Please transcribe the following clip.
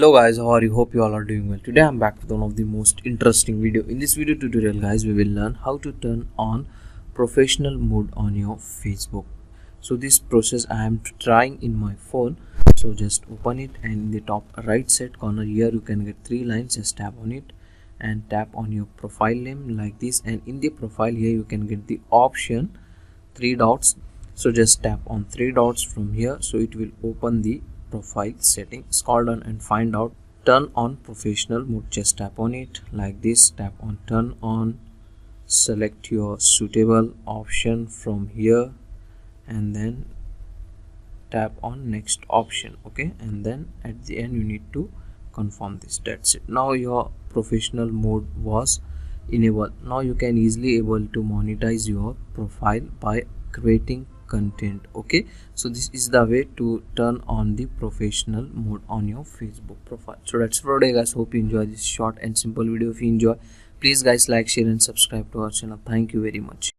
Hello guys, how are you? Hope you all are doing well. Today I'm back with one of the most interesting video. In this video tutorial guys, we will learn how to turn on professional mode on your Facebook. So this process I am trying in my phone. So just open it, and in the top right side corner here you can get three lines. Just tap on it and tap on your profile name like this, and in the profile here you can get the option three dots. So just tap on three dots from here, so it will open the profile setting. Scroll down and find out turn on professional mode. Just tap on it like this, tap on turn on, select your suitable option from here, and then tap on next option. Okay, and then at the end you need to confirm this. That's it. Now your professional mode was enabled. Now you can easily able to monetize your profile by creating content. Okay, so this is the way to turn on the professional mode on your Facebook profile. So that's for today guys. Hope you enjoy this short and simple video. If you enjoy, please guys like, share and subscribe to our channel. Thank you very much.